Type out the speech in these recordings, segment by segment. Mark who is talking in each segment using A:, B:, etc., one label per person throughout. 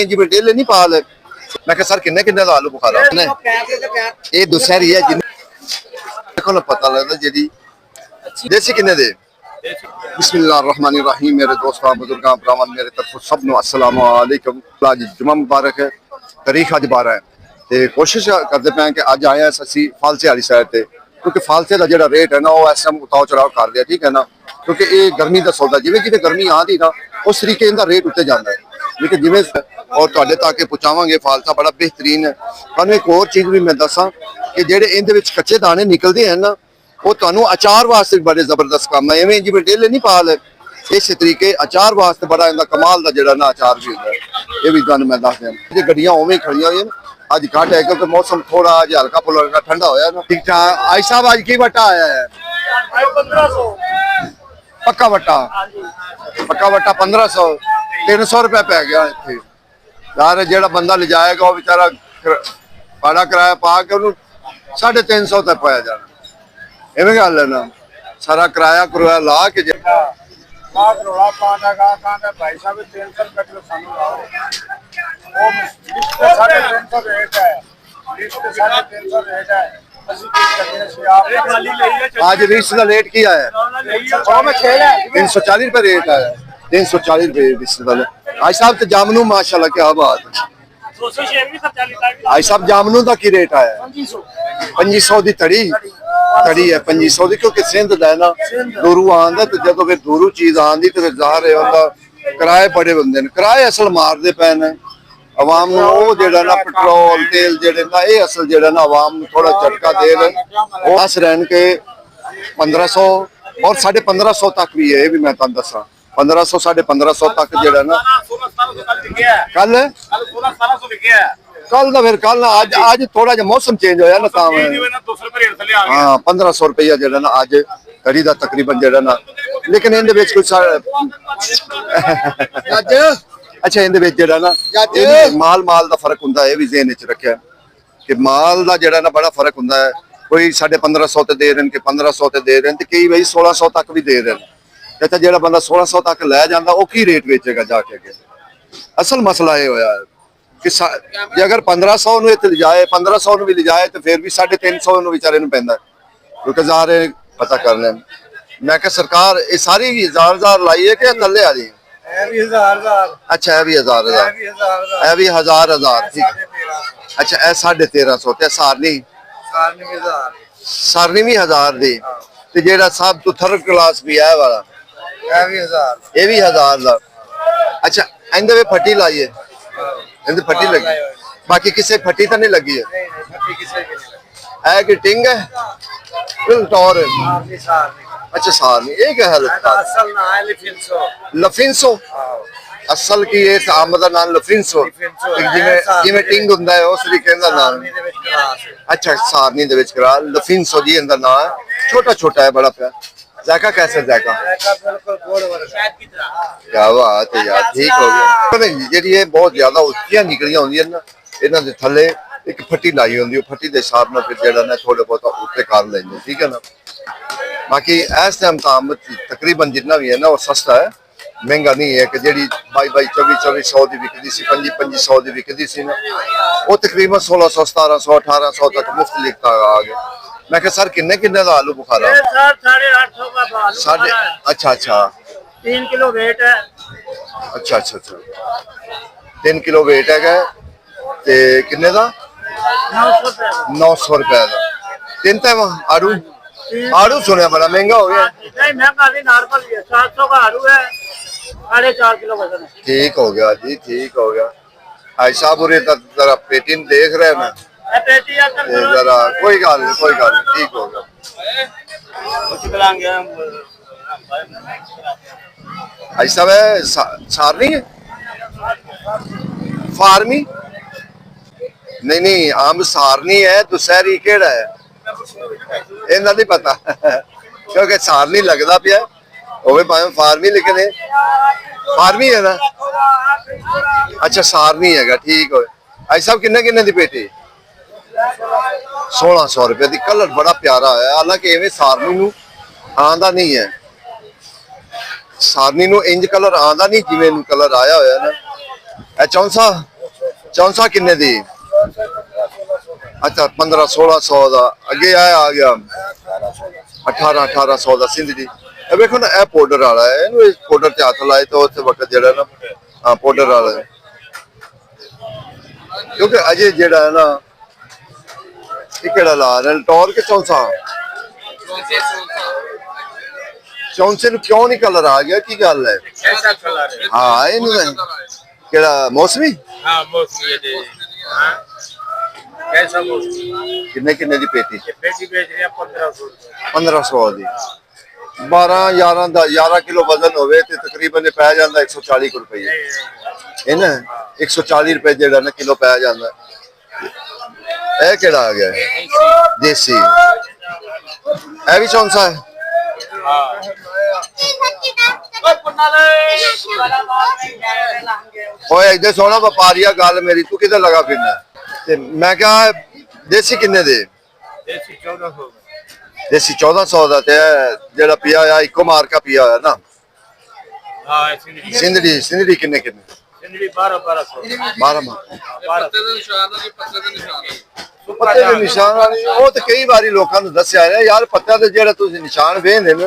A: जी डेले नहीं पा ले मैं सर किन्ने किन्ने दा आलू बुखारा ये दुसहरी है देखो ना पता लगता जी देसी किन्ने दे बिस्मिल्लाहिर्रहमानिर्रहीम मेरे दोस्तों बुजुर्गों भरावां मेरे तरफ सब नु अस्सलाम वालेकुम आज जुम्मा मुबारक है तारीख अज 12 है ते कोशिश करते पे कि अज आए असी फालसे वाली साइड ते क्योंकि फालसे का जो रेट है ना वो इस टाइम उतार चढ़ाव कर रहा ठीक है ना क्योंकि ये गर्मी का सौदा जिवें जिवें गर्मी आती ना उस तरीके इनका रेट उत्ते जाता है लेकिन जिवें और तुहाडे तक पहुँचावे फालसा बड़ा बेहतरीन है। तुहानूं एक होर चीज़ भी मैं दसा कि जेडे इहदे विच कच्चे दाने निकलते हैं ना वो तुहानूं अचार वास्ते बड़े जबरदस्त काम है इवें जिवें डेले नहीं पा ले इस तरीके अचार वास्ते बड़ा इनका कमाल का जिहड़ा ना अचार भी होंदा है ये भी तुहानूं मैं दस दियां गड्डियां उवें खड़ियां होईयां अज घट है क्योंकि मौसम थोड़ा अज हल्का फुल्का ठंडा होया ना ठीक ठाक। आई साहब अज की वट्टा आया है
B: 1500
A: पक्का वट्टा 1500 300 रुपया पै गया इत्थे यार जेड़ा बंदा ले जाएगा वो बेचारा भाड़ा किराया पा के उन्होंने 350 तक पाया जाना इवें गल है ना सारा किराया कुराया ला के
B: भाई साहब 300 रुपये किलो सानू लाओ वो 350 रेट है 350 रेट है
A: आज रिश्त का रेट किया है 340 रुपये रेट है 340 रुपये रिश्त का आज साहब तो जामनू माशाल्लाह क्या बात है आज साहब जामनू का की रेट आया 2500 की तड़ी तड़ी है 2500 की क्योंकि सिंध का है ना दूरू आंदा तो जो फिर दूरू चीज आंदी तो फिर जाहिर है उनका किराए बड़े होंगे किराए असल मारते पे ने अवाम ना पेट्रोल तेल जेडे ना ये असल जेड़ा ना अवाम थोड़ा झटका दे रहे दस रहन के 1500 और 1550 तक भी है ये भी मैं तुहानू दसा 1500 1550 तक जेड़ा ना कल कल ना फिर कल ना आज थोड़ा जा मौसम चेंज होया ना तां हाँ 1500 रुपया जेड़ा ना आज कड़ी दा तकरीबन जेड़ा ना लेकिन इहदे विच कुछ अच्छा इहदे विच जेड़ा ना माल दा फर्क हुंदा है भी ज़हन विच रखिया कि माल दा जेड़ा ना बड़ा फर्क हुंदा है कोई 1550 ते दे रहे के 1500 ते दे रहे ते कई भाई 1600 तक भी दे रहे अच्छा जेड़ा बंदा 1600 तक लै जांदा वो की रेट बेचेगा जाके असल मसला ये होया है कि जे अगर 1500 नु इत्थे ले जाए 1500 नु भी ले जाए तो फिर भी 350 नु बेचारे नु पैंदा क्योंकि ज़ाहिर पता कर लें मैं कहा सरकार ये सारी हजार लाई है कि थल्ले आ रही अच्छा है भी हजार ठीक अच्छा है 1350 ते सारनी भी 1000 दी ते जेड़ा सब तो थर्ड क्लास भी है वाला ये भी 1000 दा अच्छा इंदे वे फटी लाई है इंदे फटी लगी बाकी किसी फटी तो नहीं लगी है कि टिंग है टॉर अच्छा सारनी ये क्या है लफिंसो असल की ये आमद का नाम लफिंसो जिवें टिंग हुंदा है उस तरीके दा नाम अच्छा सारनी दे विच करा लफिंसो जी इंदा नाम है छोटा छोटा है बड़ा प्यारा जायका कैसा जायका क्या बात है यार ठीक हो गया जी ये बहुत ज्यादा उच्चियां निकलियां होंदियां ना इन्हां दे थल्ले एक फट्टी लाई होंदी फट्टी के हिसाब नाल फिर जेड़ा ना थोड़े बहुत उत्ते कर लेंगे ठीक है ना बाकी इस टाइम तो तकरीबन जितना भी है ना वो सस्ता है महंगा नहीं है कि जी 22-24-2400 की विकती सी 2500 की विकती सी ना वो तकरीबन 1600 1700 1800 तक मुफ्त लिखता आ गया। मैं कहा सर किन्ने किन्ने का आलू बुखारा 850 अच्छा
B: 3 किलो वेट है
A: अच्छा 3 किलो वेट है ते किन्ने का 900 रुपए का तीन टाइम आड़ू सुने बड़ा महंगा हो गया
B: नहीं महंगा नहीं नॉर्मल ही है 700 का आड़ू है 4.5 किलो वजन है
A: ठीक हो गया जी ठीक हो गया भाई साहब उरे जरा पेटी देख रहे हैं ना जरा कोई गल नहीं ठीक हो गया भाई साहब सारनी है फार्मी नहीं आम सारनी है दुसहरी केड़ा है इन्ना नहीं पता क्योंकि सारनी लगता पिया फार्मी लेकिन फार्मी है ना अच्छा सारनी है ठीक हो भाई साहब किन्ने किन्ने दी पेटी 1600 रुपए की कलर बड़ा प्यारा है हालांकि इवें सारनी नूं आंदा नहीं है ਸਾਰਨੀ ਨੂੰ ਇੰਜ ਕਲਰ ਆਂਦਾ ਨਹੀਂ ਜਿਵੇਂ ਨੂੰ ਕਲਰ ਆਇਆ ਹੋਇਆ ਨਾ। ਇਹ ਚੌਂਸਾ ਕਿੰਨੇ ਦੀ? अच्छा 1500-1600 ਦਾ ਅੱਗੇ ਆ ਗਿਆ 1800 ਦਾ ਸਿੰਧ ਦੀ। ਇਹ ਵੇਖੋ ਨਾ, ਇਹ ਪਾਊਡਰ ਵਾਲਾ ਹੈ, ਇਹਨੂੰ ਇਸ ਪਾਊਡਰ ਤੇ ਹੱਥ ਲਾਏ ਤਾਂ ਉੱਥੇ ਵਕਤ ਜਿਹੜਾ ਨਾ ਹਾਂ ਪਾਊਡਰ ਵਾਲਾ ਹੈ। ਕਿਉਂਕਿ ਅਜੇ ਜਿਹੜਾ ਹੈ ਨਾ ਇਹ ਕਿਹੜਾ ਲਾ ਰਹੇ ਟੌਰ ਕੇ ਚੌਂਸਾ ਚੌਂਸੇ ਨੂੰ ਕਿਉਂ ਨਹੀਂ ਕਲਰ ਆ ਗਿਆ, ਕੀ ਗੱਲ ਹੈ?
B: कैसा कलर है?
A: ਹਾਂ ਇਹਨੂੰ ਕਿਹੜਾ ਮੌਸਮੀ
B: हाँ मौसमी है जी। हाँ कैसा मौसमी?
A: ਕਿੰਨੇ ਦੀ ਪੇਟੀ?
B: ये पेटी बेच रहे हैं 1500 रुपए।
A: 1500 ਦੀ 11 ਕਿਲੋ ਵਜ਼ਨ ਹੋਵੇ ਤੇ ਤਕਰੀਬਨ ਇਹ ਪੈ ਜਾਂਦਾ 140 ਰੁਪਏ ਇਹ ਨਾ 140 ਰੁਪਏ ਜਿਹੜਾ ਨਾ ਕਿਲੋ ਪੈ ਜਾਂਦਾ। ਇਹ ਕਿਹੜਾ ਆ ਗਿਆ? ਦੇਸੀ। ਇਹ ਵੀ ਚੌਂਸਾ ਹੈ। ਓਏ ਇੱਥੇ ਸੋਹਣਾ ਵਪਾਰੀਆ ਗੱਲ ਮੇਰੀ, ਤੂੰ ਕਿੱਥੇ ਲਗਾ ਫਿਰਨਾ? ਤੇ ਮੈਂ ਕਿਹਾ ਦੇਸੀ ਕਿੰਨੇ ਦੇ?
B: देसी 1400।
A: ਦੇਸੀ 1400 ਦਾ। ਤੇ ਇਹ ਜਿਹੜਾ ਪਿਆ ਆ ਇੱਕੋ ਮਾਰਕਾ ਪਿਆ ਹੋਇਆ ਨਾ
B: हाँ सिंदड़ी
A: ਸਿੰਧੜੀ ਕਿੰਨੇ?
B: सिंदड़ी 1200।
A: 12 ਮਾਰ
B: पत्ते का निशान है, पत्ते का निशान है।
A: ਪੱਤੇ ਦੇ ਨਿਸ਼ਾਨ ਵਾਲੀ ਉਹ ਤੇ ਕਈ ਵਾਰੀ ਲੋਕਾਂ ਨੂੰ ਦੱਸਿਆ ਹੈ ਯਾਰ, ਪੱਤਿਆਂ ਦੇ ਜਿਹੜਾ ਤੁਸੀਂ ਨਿਸ਼ਾਨ ਵੇਖਦੇ ਨੇ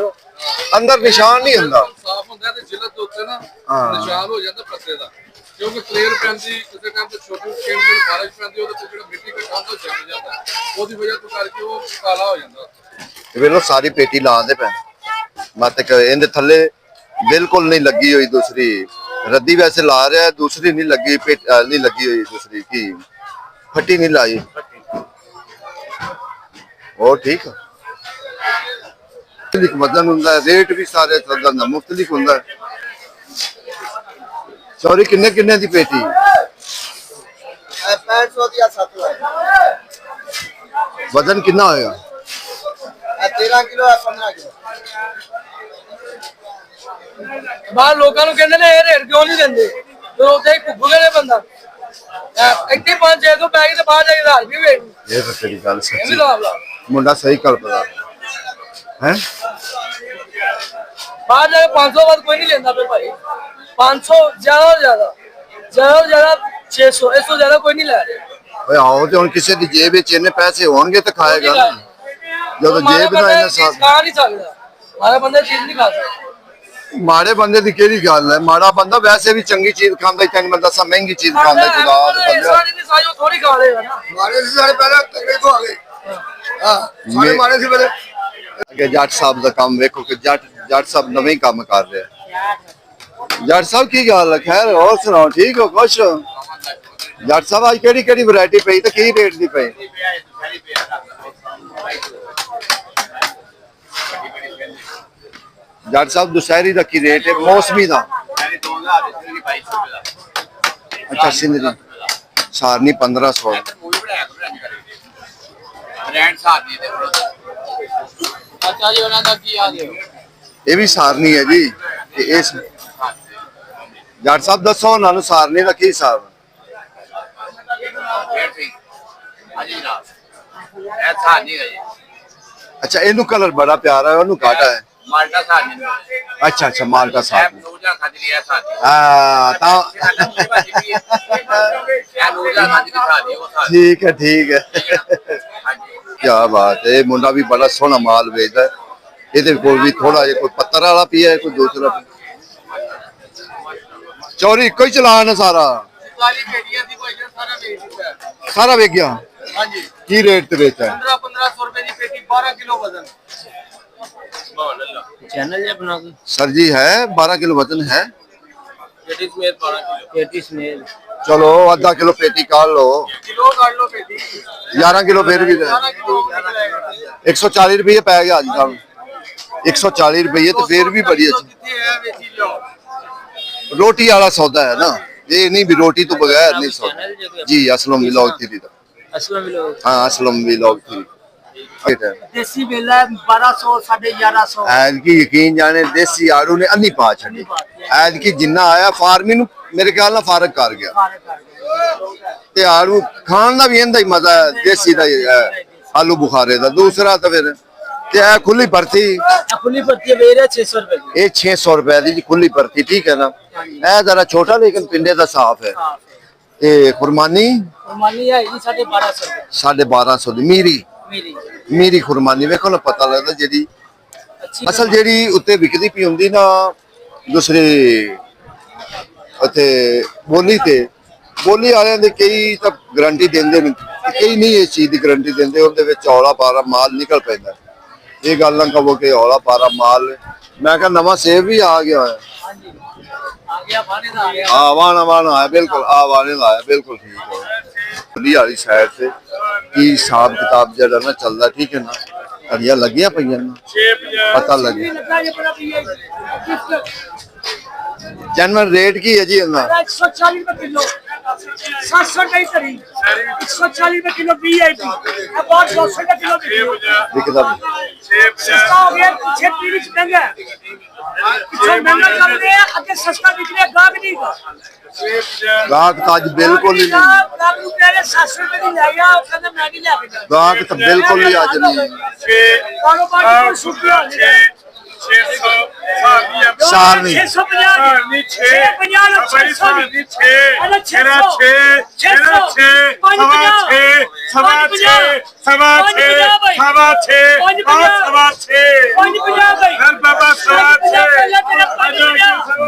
A: ਅੰਦਰ ਨਿਸ਼ਾਨ ਨਹੀਂ ਹੁੰਦਾ।
C: ਸਾਫ ਹੁੰਦਾ ਤੇ ਜਿਲਤ ਦੇ ਉੱਤੇ ਨਾ
A: ਹਾਂ।
C: ਨਿਸ਼ਾਨ ਹੋ ਜਾਂਦਾ ਪੱਤੇ ਦਾ, ਕਿਉਂਕਿ ਕਲੇਰ ਪੈਂਦੀ ਕਿਸੇ ਟਾਈਮ ਤੇ ਛੋਟੀ ਕੇਂਡ ਦੀ ਬਾਰਿਸ਼ ਪੈਂਦੀ ਉਹਦੇ ਤੇ ਜਿਹੜਾ ਮਿੱਟੀ ਦਾ ਕੰਧ ਜੰਮ ਜਾਂਦਾ, ਉਹਦੀ ਵਜ੍ਹਾ ਤੋਂ ਕਰਕੇ ਉਹ ਕਾਲਾ ਹੋ ਜਾਂਦਾ।
A: ਵੇਲੋ ਸਾਰੀ ਪੇਟੀ ਲਾਉਂਦੇ ਪੈ ਮਤ ਕਿ ਇਹਦੇ ਥੱਲੇ ਬਿਲਕੁਲ ਨਹੀਂ ਲੱਗੀ ਹੋਈ ਦੂਸਰੀ ਰੱਦੀ, ਵੈਸੇ ਲਾ ਰਿਹਾ ਦੂਸਰੀ ਨਹੀਂ ਲੱਗੀ ਨਹੀਂ ਲੱਗੀ ਹੋਈ ਦੂਸਰੀ ਕੀ ਫੱਟੀ ਨਹੀਂ ਲਾਈ। ਉਹ ਠੀਕ ਆ। ਵਜ਼ਨ ਹੁੰਦਾ ਹੈ, ਰੇਟ ਵੀ ਸਾਰੇ ਚੱਲਦਾ ਨਾ ਮੁਖਤਲਿਫ ਹੁੰਦਾ ਹੈ। ਸੌਰੀ ਕਿੰਨੇ ਦੀ ਪੇਟੀ?
D: 6500 ਦੀ 7 ਹੈ।
A: ਵਜ਼ਨ ਕਿੰਨਾ ਹੋਏਗਾ?
D: 13 ਕਿਲੋ 15 ਕਿਲੋ।
E: ਬਾਹਰ ਲੋਕਾਂ ਨੂੰ ਕਹਿੰਦੇ ਨੇ ਇਹ ਰੇਟ ਕਿਉਂ ਨਹੀਂ ਦਿੰਦੇ, ਤੇ ਉੱਥੇ ਹੀ ਭੁੱਖੂਗੇ ਨੇ ਬੰਦਾ ਇੱਥੇ 5-6 ਤੋਂ ਪੈ ਗਈ ਤੇ ਬਾਹਰ ਜਾ ਕੇ 1000 ਰੁਪਏ ਵੇਚ
A: ਇਹ ਤਾਂ ਤੇਰੀ ਗੱਲ
E: ਇਹ ਵੀ
A: ਸੱਚੀ,
E: ਲਾਭ ਲਾ
A: ਮੁੰਡਾ ਸਹੀ ਕਲਪਦਾ ਹੈ।
E: ਬਾਹਰ ਜਾ ਕੇ 500 ਬਾਅਦ ਕੋਈ ਨਹੀਂ ਲੈਂਦਾ ਪਏ ਭਾਈ। 500 ਜ਼ਿਆਦਾ ਤੋਂ ਜ਼ਿਆਦਾ 600, ਇਸ ਤੋਂ ਜ਼ਿਆਦਾ ਕੋਈ ਨਹੀਂ ਲੈ ਰਿਹਾ।
A: ਓਏ ਆਓ ਤੇ ਹੁਣ ਕਿਸੇ ਦੀ ਜੇਬ ਵਿੱਚ ਇੰਨੇ ਪੈਸੇ ਹੋਣਗੇ ਤਾਂ ਖਾਏਗਾ ਨਾ। ਜਦੋਂ ਜੇਬ ਨਾ ਇਹਨਾਂ ਸਾਥ
E: ਖਾ ਨਹੀਂ ਸਕਦਾ, ਮਾਰੇ ਬੰਦੇ ਚੀਜ਼ ਨਹੀਂ ਖਾ ਸਕਦੇ।
A: ਮਾੜੇ ਬੰਦੇ ਦੀ ਕਿਹੜੀ ਗੱਲ ਹੈ? ਮਾੜਾ ਬੰਦਾ ਵੈਸੇ ਵੀ ਚੰਗੀ ਚੀਜ਼ ਖਾਂਦਾ, ਤੈਨੂੰ ਮੈਂ ਦੱਸਾਂ ਮਹਿੰਗੀ ਚੀਜ਼ ਖਾਂਦਾ ਖੁਦਾ ਦੇ ਬੰਦੇ।
E: ਸਾਰੀ ਨਹੀਂ ਸਾਜੋ ਥੋੜੀ ਖਾ ਲੇਗਾ ਨਾ।
D: ਮਾਰੇ ਸੀ ਸਾਰੇ ਪਹਿਲਾਂ ਤਗੜੇ ਤੋਂ ਆ ਗਏ। ਹਾਂ ਸਾਰੇ ਮਾਰੇ ਸੀ ਪਹਿਲੇ।
A: ਕਿ ਜੱਟ ਸਾਹਿਬ ਦਾ ਕੰਮ ਵੇਖੋ ਕਿ ਜੱਟ ਸਾਹਿਬ ਨਵੇਂ ਹੀ ਕੰਮ ਕਰ ਰਿਹਾ। ਜੱਟ ਸਾਹਿਬ ਕੀ ਗੱਲ ਹੈ? ਖੈਰ ਹੋਰ ਸੁਣਾਓ, ਠੀਕ ਹੋ? ਖੁਸ਼ ਹੋ? ਜੱਟ ਸਾਹਿਬ ਅੱਜ ਕਿਹੜੀ ਵੈਰਾਈਟੀ ਪਈ ਤੇ ਕੀ ਰੇਟ ਦੀ ਪਈ? ਜੱਟ ਸਾਹਿਬ ਦੁਸਹਿਰੀ ਦਾ ਕੀ ਰੇਟ ਹੈ? ਮੌਸਮੀ ਦਾ ਅੱਛਾ ਸਿੰਧੀ ਸਾਰਨੀ 1500।
C: ਅੱਛਾ ਜੀ, ਉਹਨਾਂ ਦਾ ਕੀ ਹਾਲ ਹੈ?
A: ਇਹ ਵੀ ਸਾਰਨੀ ਹੈ ਜੀ। ਤੇ ਇਸ ਜੱਟ ਸਾਹਿਬ ਦੱਸੋ ਉਹਨਾਂ ਨੂੰ ਸਾਰਨੀ ਦਾ ਕੀ ਹਿਸਾਬ ਹੈ? ਅੱਛਾ ਇਹਨੂੰ ਕਲਰ ਬੜਾ ਪਿਆਰਾ ਹੈ, ਉਹਨੂੰ ਘਾਟਾ ਹੈ।
C: ਮਾਲਟਾ ਸਾਡੀ
A: ਅੱਛਾ ਮਾਲਟਾ ਸਾਰਨੀ।
C: ਨੂਜਾ ਖਾਦੀ ਹੈ ਸਾਡੀ।
A: ਹਾਂ ਤਾਂ
C: ਨੂਜਾ ਖਾਦੀ ਸਾਡੀ ਉਹ ਸਾਡੀ।
A: ਠੀਕ ਹੈ ਕੀ ਬਾਤ ਹੈ। ਇਹ ਮੁੰਡਾ ਵੀ ਬੜਾ ਸੋਹਣਾ ਮਾਲ ਵੇਚਦਾ ਹੈ। ਇਹਦੇ ਕੋਲ ਵੀ ਥੋੜਾ ਜਿਹਾ ਕੋਈ ਪੱਤਰ ਵਾਲਾ ਪਿਆ ਹੈ, ਕੋਈ ਦੂਸਰਾ ਚੋਰੀ ਇੱਕੋ ਹੀ ਚਲਾਨ ਹੈ ਸਾਰਾ।
C: ਕਾਲੀ ਪੇਟੀਆਂ ਦੀ ਭਾਈ ਸਾਰਾ ਵੇਚ ਦਿੱਤਾ।
A: ਸਾਰਾ ਵੇਚ ਗਿਆ।
C: ਹਾਂਜੀ
A: ਕੀ ਰੇਟ ਤੇ ਵੇਚਦਾ ਹੈ?
C: 1500 रुपए की पेटी 12 किलो वजन।
E: चैनल ये बना दो।
A: सर जी है 12 किलो वजन है।
C: पेटी समेत 12 किलो।
E: पेटी स्मेल
A: चलो आधा किलो पेटी काट लो,
C: किलो काट लो पेटी।
A: 11 किलो फिर भी
C: 12 किलो निकलेगा।
A: 140 रुपये पै गया आज कल। 140 रुपये तो फिर भी बड़ी अच्छी
C: कितनी है बेची जाओ।
A: रोटी वाला सौदा है ना, ये नहीं भी रोटी तो बगैर नहीं सौदा जी। असलम व्लॉग थ्री का।
E: असलम मिलो।
A: हाँ असलम व्लॉग थ्री।
E: देसी बेला 1200 1150।
A: ऐद की यकीन जाने देसी आड़ू ने अन्नी पा छड़ी। ऐद की जिन्ना आया फार्मी नु मेरे ख्याल ना फारग कर गया। ते आड़ू खान का भी इंदा ही मजा है, देसी दा ही है, आलू बुखारे दा। दूसरा तो फिर ਤੇ ਇਹ ਖੁੱਲੀ ਭਰਤੀ
F: खुली पत्ती बेर है 600 रुपए की।
A: ਇਹ 600 ਰੁਪਏ ਦੀ ਜੀ ਖੁੱਲੀ ਭਰਤੀ, ਠੀਕ ਹੈ ਨਾ। ਇਹ ਜ਼ਰਾ ਛੋਟਾ ਲੇਕਿਨ ਪਿੰਡੇ ਦਾ ਸਾਫ ਹੈ। ਤੇ ਖੁਰਮਾਨੀ
F: और मानी है ये 1250 रुपए
A: 1250 ਦੀ ਮੀਰੀ
F: मेरी
A: ਮੀਰੀ ਖੁਰਮਾਨੀ ਵੇਖੋ ਨਾ ਪਤਾ ਲੱਗਦਾ ਜਿਹੜੀ
F: अच्छी
A: ਅਸਲ ਜਿਹੜੀ ਉੱਤੇ ਵਿਕਦੀ ਪਈ ਹੁੰਦੀ ਨਾ ਦੂਸਰੇ ਅਤੇ ਬੋਲੀ ਤੇ ਬੋਲੀ ਵਾਲਿਆਂ ਦੇ ਕਈ ਤਾਂ ਗਾਰੰਟੀ ਦਿੰਦੇ ਨੇ ਤੇ ਕਈ ਨਹੀਂ ਇਸ ਚੀਜ਼ ਦੀ ਗਾਰੰਟੀ ਦਿੰਦੇ, ਉਹਦੇ ਵਿੱਚ ਹੌਲਾ ਪਾਰਾ ਮਾਲ ਨਿਕਲ ਪੈਂਦਾ। ਇਹ ਗੱਲ ਨਾ ਕਹੋ ਕਿ ਹੌਲਾ ਪਾਰਾ ਮਾਲ। ਮੈਂ ਕਿਹਾ ਨਵਾਂ ਸੇਬ ਵੀ ਆ ਗਿਆ ਹੈ।
F: हाँ जी आ गया बाने दा आ गया
A: ਆਵਾਨ ਆਇਆ ਬਿਲਕੁਲ ਆਵਾਨੇ ਦਾ ਆਇਆ ਬਿਲकुल ਠੀਕ ਹੈ। ਖੁੱਲੀ ਵਾਲੀ ਸਾਈਡ ਤੇ ਕੀ ਹਿਸਾਬ ਕਿਤਾਬ ਜਿਹੜਾ ਨਾ ਚੱਲਦਾ, ਠੀਕ ਹੈ ਨਾ। ਅੜੀਆਂ ਲੱਗੀਆਂ ਪਈਆਂ ਨਾ ਪਤਾ ਲੱਗੇ। ਜਨਰਲ ਰੇਟ ਕੀ ਹੈ ਜੀ ਇਹਨਾਂ
E: 140 रुपए किलो 700 रुपए तरी 140 रुपए किलो VIP अब और 200 रुपए किलो
A: ਵਿਕਦਾ
E: सस्ता हो गया पीछे पीली महंगा है पीछे महंगा चल रहा है आगे सस्ता बिक रहा है गाहक नहीं का
A: ਗਾਹਕ ਤਾਂ ਅੱਜ ਬਿਲकुल ਹੀ ਨਹੀਂ,
E: गाहक ਨੂੰ कह रहे 700 रुपए की लाया ਉਹ ਕਹਿੰਦਾ ਮੈਂ ਨਹੀਂ ਲੈ ਕੇ ਜਾਣਾ
A: ਗਾਹਕ ਤਾਂ ਬਿਲकुਲ ਹੀ ਅੱਜ ਨਹੀਂ।
E: ਕਾਰੋਬਾਰ ਦੀ ਕੋਈ ਸੁੱਕੀ ਹੋ ਨਹੀਂ
A: ਸਾਰ ਨਹੀਂ
E: 650 ਨਹੀਂ 650 650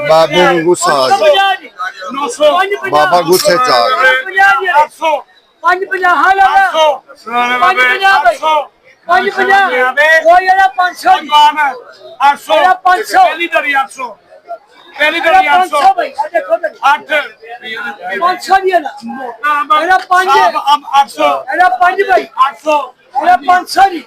A: ਬਾਬੂ ਨੂੰ ਗੁੱਸਾ ਆ ਗਿਆ, ਬਾਬਾ ਗੁੱਸੇ ਚ ਆ ਗਿਆ।
E: 550 ਹਾਂ ਲਾ 550 550 ਕੋਈ ਇਹਦਾ 500 800 500 ਪਹਿਲੀ ਦਰੀ 800 ਪਹਿਲੀ ਦਰੀ 800 ਭਾਈ ਆ ਦੇਖੋ 8 500 ਦੀ ਨਾ ਇਹਦਾ 5 800 ਇਹਦਾ 5 ਭਾਈ 800 ਇਹਦਾ 500 ਦੀ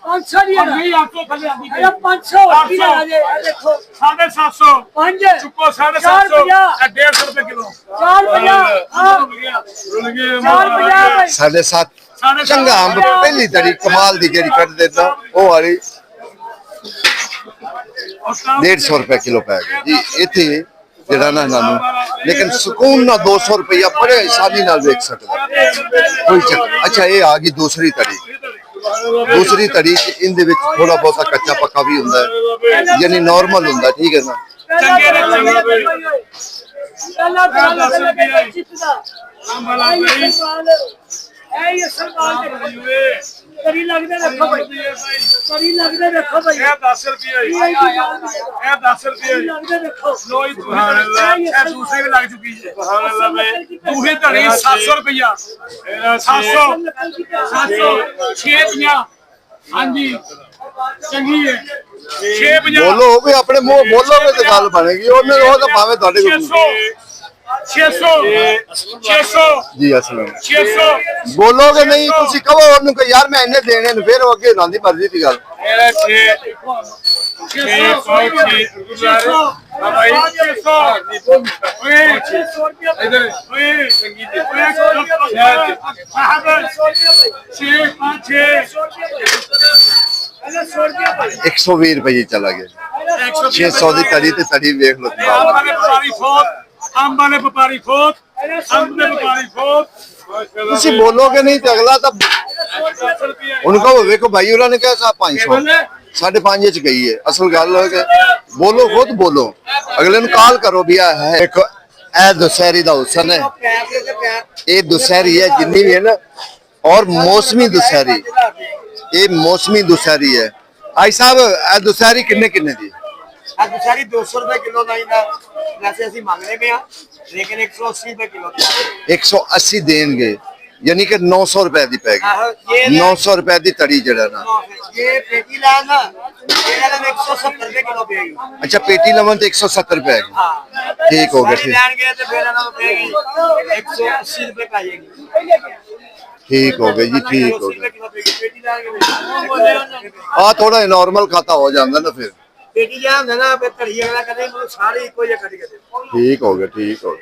E: 500 ਦੀ ਨਾ ਨਹੀਂ 800 ਥੱਲੇ ਆਂਦੀ ਇਹਦਾ 500 ਕੀ ਲਾ ਜੇ ਇਹ ਦੇਖੋ 750 5 ਚੁੱਕੋ 750 150 ਰੁਪਏ ਕਿਲੋ 450 450
A: ਸਾਡੇ ਸਾਥ ਚੰਗਾ ਅੰਬ ਪਹਿਲੀ ਤੜੀ ਕਮਾਲ ਦੀ ਜਿਹੜੀ ਕੱਢ ਦਿੱਤਾ ਉਹ ਵਾਲੀ 150 ਰੁਪਏ ਕਿਲੋ ਪੈ ਗਈ ਜੀ ਇੱਥੇ ਜਿਹੜਾ ਨਾ ਇਹਨਾਂ ਨੂੰ। ਲੇਕਿਨ ਸਕੂਨ ਨਾਲ 200 ਰੁਪਇਆ ਬੜੇ ਆਸਾਨੀ ਨਾਲ ਵੇਚ ਸਕਦਾ ਕੋਈ ਚੱਕਰ। ਅੱਛਾ ਇਹ ਆ ਗਈ ਦੂਸਰੀ ਤੜੀ। ਦੂਸਰੀ ਤੜੀ ਚ ਇਹਦੇ ਵਿੱਚ ਥੋੜਾ ਬਹੁਤਾ ਕੱਚਾ ਪੱਕਾ ਵੀ ਹੁੰਦਾ ਹੈ, ਯਾਨੀ ਨਾਰਮਲ ਹੁੰਦਾ, ਠੀਕ ਹੈ ਨਾ।
E: ਚੰਗੇ ਨੇ ਚਿੱਤਦਾ ਇਹ ਸਰਕਾਰ ਦੇ ਕਰੀ ਲੱਗਦੇ ਰੱਖੋ ਭਾਈ ਕਰੀ ਲੱਗਦੇ ਰੱਖੋ ਭਾਈ ਇਹ 10 ਰੁਪਏ ਇਹ 10 ਰੁਪਏ ਲੱਗਦੇ ਰੱਖੋ ਲੋਈ ਸੁਭਾਨ ਅੱਲਾਹ ਇਹ ਦੂਸਰੇ ਵੀ ਲੱਗ ਚੁੱਕੀ ਹੈ ਸੁਭਾਨ ਅੱਲਾਹ ਭਾਈ ਦੂਹੇ ਧੜੀ 700 ਰੁਪਇਆ 700 650 ਹਾਂਜੀ ਚੰਗੀ ਹੈ 650
A: ਬੋਲੋ ਵੀ ਆਪਣੇ ਮੂੰਹ ਬੋਲੋਗੇ ਤੇ ਗੱਲ ਬਣੇਗੀ। ਉਹਨੇ ਉਹ ਤਾਂ ਭਾਵੇਂ ਤੁਹਾਡੇ ਕੋਲ
E: 600
A: ਜੀ ਅਸਲ
E: 600
A: ਬੋਲੋਗੇ ਨਹੀਂ ਤੁਸੀਂ ਕਹੋ ਉਹਨੂੰ ਕਿ ਯਾਰ ਮੈਂ ਇੰਨੇ ਦੇਣੇ ਨੇ, ਫਿਰ ਉਹ ਅੱਗੇ ਨਾ ਦੀ ਮਰਜ਼ੀ ਦੀ ਗੱਲ।
E: ਮੇਰਾ 600 ਭਾਈ 600 ਓਏ 600 ਰੁਪਏ ਇਧਰ ਓਏ ਸੰਗੀਤ ਦੇ ਸਾਹਬ 6 5
A: 120 ਰੁਪਏ ਚਲਾ ਗਿਆ। 600 ਦੀ ਤੜੀ ਤੇ ਤੜੀ ਵੇਖ ਲਓ।
E: ਅੰਬ ਵਾਲੇ ਵਪਾਰੀ ਖੋਤ ਅੰਬ ਦੇ ਵਪਾਰੀ ਖੋਤ
A: ਤੁਸੀਂ ਬੋਲੋਗੇ ਨਹੀਂ ਤੇ ਅਗਲਾ ਤਾਂ ਉਹਨੂੰ ਕਹੋ ਵੇਖੋ ਭਾਈ ਉਹਨਾਂ ਨੇ ਕਿਹਾ 500 5.5 ਚ ਗਈ ਹੈ। ਅਸਲ ਗੱਲ ਹੈ ਕਿ ਬੋਲੋ ਖੁਦ ਬੋਲੋ, ਅਗਲੇ ਨੂੰ ਕਾਲ ਕਰੋ ਵੀ ਆ ਹੈ ਇੱਕ ਇਹ ਦੁਸਹਿਰੀ ਦਾ ਹੁਸਨ ਹੈ, ਇਹ ਦੁਸਹਿਰੀ ਹੈ ਜਿੰਨੀ ਵੀ ਹੈ ਨਾ, ਔਰ ਮੌਸਮੀ ਦੁਸਹਿਰੀ, ਇਹ ਮੌਸਮੀ ਦੁਸਹਿਰੀ ਹੈ। ਆਈ ਸਾਹਿਬ ਇਹ ਦੁਸਹਿਰੀ ਕਿੰਨੇ ਦੀ?
F: अब सारी 200 रुपए किलो नहीं ना वैसे ਅਸੀਂ ਮੰਗਦੇ ਪਏ ਆ ਲੇਕਿਨ 180 रुपए किलो
A: 180 ਦੇਣਗੇ, ਯਾਨੀ ਕਿ 900 ਰੁਪਏ ਦੀ ਪੈ ਗਈ। 900 ਰੁਪਏ ਦੀ ਤੜੀ ਜਿਹੜਾ ਨਾ
F: ये पेटी ला ना ਇਹਦਾ ਨਾਮ 170 रुपए किलो ਪਏਗੀ।
A: ਅੱਛਾ ਪੇਟੀ ਲਵਨ ਤੇ 170 ਰੁਪਏ
F: ਹਾਂ
A: ਠੀਕ ਹੋ ਗਿਆ, ਠੀਕ
F: ਲੈਣਗੇ ਤੇ ਫਿਰ ਇਹਨਾਂ ਨੂੰ ਪਏਗੀ 180 रुपए ਪਾਏਗੀ।
A: ਠੀਕ ਹੋ ਗਿਆ ਜੀ, ਠੀਕ ਹੋ ਗਿਆ।
F: किलो पेगी पेटी लाएंगे
A: ਆ ਥੋੜਾ ਨਾਰਮਲ ਖਾਤਾ ਹੋ ਜਾਂਦਾ ਨਾ ਫਿਰ।
F: पेटी जा ना पे धड़ी अगला कहते सारी इको जिहा कट के दे।
A: ठीक हो गया, ठीक हो गया।